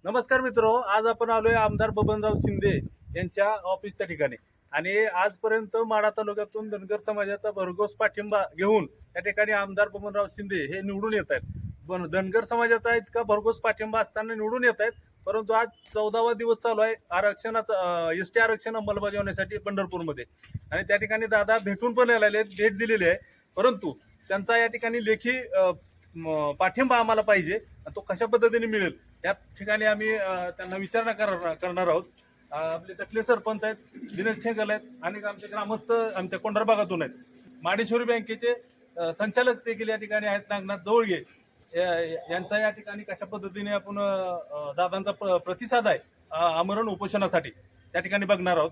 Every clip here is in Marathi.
नमस्कार मित्रो, आज आपण आलोय आमदार बबनराव शिंदे यांच्या ऑफिसच्या ठिकाणी आणि आजपर्यंत माढा तालुक्यातून धनगर समाजाचा भरघोस पाठिंबा घेऊन या ठिकाणी आमदार बबनराव शिंदे हे निवडून येत आहेत. पण धनगर समाजाचा इतका भरघोस पाठिंबा असताना निवडून येत आहेत, परंतु आज 14वा दिवस चालू आहे आरक्षणाचा एसटी आरक्षण अंमलबजावणीसाठी पंढरपूरमध्ये आणि त्या ठिकाणी दादा भेटून पण आलेले आहेत, भेट दिलेली आहे. परंतु त्यांचा या ठिकाणी लेखी पाठिंबा आम्हाला पाहिजे, तो कशा पद्धतीने मिळेल या ठिकाणी आम्ही त्यांना विचारणा करणार आहोत. आपले टकले सरपंच आहेत, दिनेश छेगल आहेत आणि आमचे ग्रामस्थ आमच्या कोंढर भागातून आहेत. माडेश्वरी बँकेचे संचालक देखील या ठिकाणी आहेत, नागनाथ जवळगे यांचा या ठिकाणी कशा पद्धतीने आपण दादांचा प्रतिसाद आहे आमरण उपोषणासाठी त्या ठिकाणी बघणार आहोत.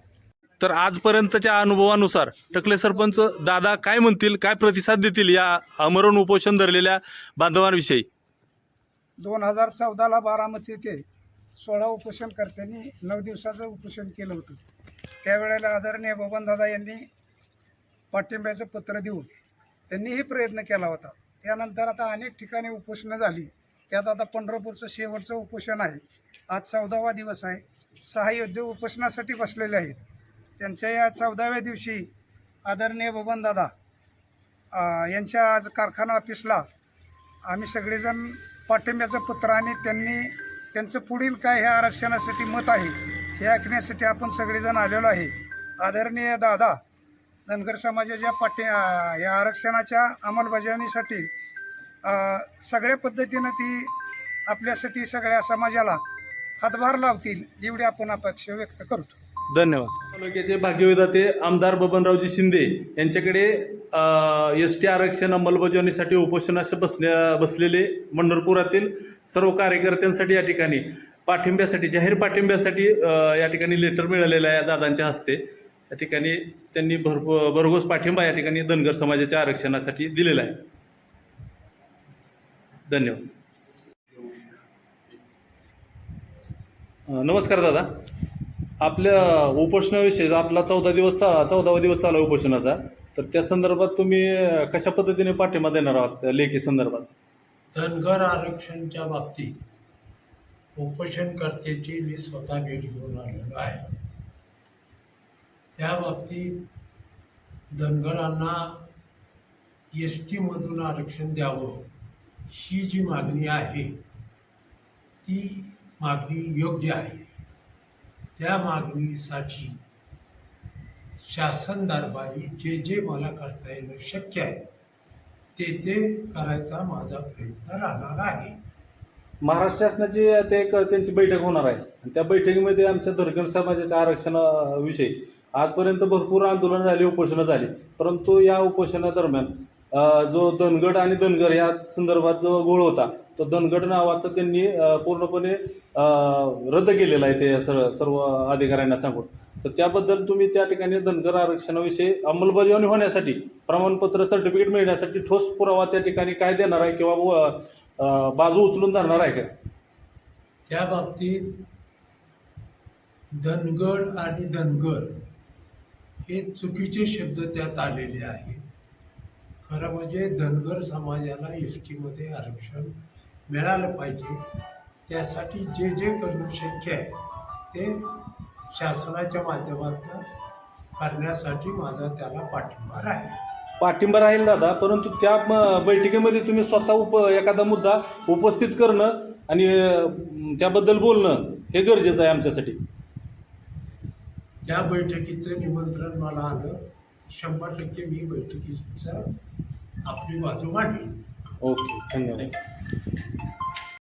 तर आजपर्यंतच्या अनुभवानुसार टकले सरपंच दादा काय म्हणतील, काय प्रतिसाद देतील या आमरण उपोषण धरलेल्या बांधवांविषयी. 2014ला बारामती येथे 16 उपोषणकर्त्यांनी 9 दिवसाचं उपोषण केलं होतं. त्यावेळेला आदरणीय बबनदादा यांनी पाठिंब्याचं पत्र देऊन त्यांनीही प्रयत्न केला होता. त्यानंतर आता अनेक ठिकाणी उपोषणं झाली, त्यात आता पंढरपूरचं शेवटचं उपोषण आहे. आज 14वा दिवस आहे. 6 योद्धे उपोषणासाठी बसलेले आहेत. त्यांच्या या 14व्या दिवशी आदरणीय बबनदादा यांच्या आज कारखाना ऑफिसला आम्ही सगळेजण पाठिंब्याचं पत्र आणि त्यांचं पुढील काय ह्या आरक्षणासाठी मत आहे हे ऐकण्यासाठी आपण सगळेजण आलेलो आहे. आदरणीय दादा धनगर समाजाच्या या आरक्षणाच्या अंमलबजावणीसाठी सगळ्या पद्धतीनं ती आपल्यासाठी सगळ्या समाजाला हातभार लावतील एवढी आपण अपेक्षा व्यक्त करतो. धन्यवाद. तालुक्याचे भाग्यविधाते आमदार बबनरावजी शिंदे यांच्याकडे एसटी आरक्षण अंमलबजावणीसाठी उपोषणास बसलेले पंढरपुरातील सर्व कार्यकर्त्यांसाठी या ठिकाणी पाठिंब्यासाठी जाहीर पाठिंब्यासाठी या ठिकाणी लेटर मिळालेलं आहे दादांच्या हस्ते. या ठिकाणी त्यांनी भरघोस पाठिंबा या ठिकाणी धनगर समाजाच्या आरक्षणासाठी दिलेला आहे. धन्यवाद. नमस्कार दादा, आपल्या उपोषणाविषयी आपला 14वा दिवस चालू आहे उपोषणाचा, तर त्या संदर्भात तुम्ही कशा पद्धतीने पाठिंबा देणार आहात लेखी संदर्भात? धनगर आरक्षणच्या बाबतीत उपोषणकर्त्याची मी स्वतः भेट घेऊन आलेलो आहे. त्या बाबतीत धनगरांना एस टीमधून आरक्षण द्यावं ही जी मागणी आहे ती मागणी योग्य आहे. त्या मागणीसाठी शासन दरबारी जे मला करता येणं शक्य आहे ते करायचा माझा प्रयत्न राहणार आहे. महाराष्ट्र शासनाची आता एक त्यांची बैठक होणार आहे आणि त्या बैठकीमध्ये आमच्या धनगर समाजाच्या आरक्षणाविषयी आजपर्यंत भरपूर आंदोलनं झाली, उपोषणं झाली, परंतु या उपोषणादरम्यान जो धनगड आणि धनगर या संदर्भात जो घोळ होता तो धनगड नावाचं त्यांनी पूर्णपणे रद्द केलेलं आहे ते सर्व अधिकाऱ्यांना सांगून. तर त्याबद्दल तुम्ही त्या ठिकाणी धनगर आरक्षणाविषयी अंमलबजावणी होण्यासाठी प्रमाणपत्र सर्टिफिकेट मिळण्यासाठी ठोस पुरावा त्या ठिकाणी काय देणार आहे किंवा बाजू उचलून धरणार आहे का? त्या बाबतीत धनगड आणि धनगर हे चुकीचे शब्द त्यात आलेले आहेत. खरं म्हणजे धनगर समाजाला एस टीमध्ये आरक्षण मिळालं पाहिजे. त्यासाठी जे करणं शक्य आहे ते शासनाच्या माध्यमातून करण्यासाठी माझा त्याला पाठिंबा राहील. पाठिंबा राहील दादा, परंतु त्या बैठकीमध्ये तुम्ही स्वतः एखादा मुद्दा उपस्थित करणं आणि त्याबद्दल बोलणं हे गरजेचं आहे आमच्यासाठी. त्या बैठकीचं निमंत्रण मला आलं, 100% मी बैठकीचा आपली बाजू मांडेन. ओके, धन्यवाद.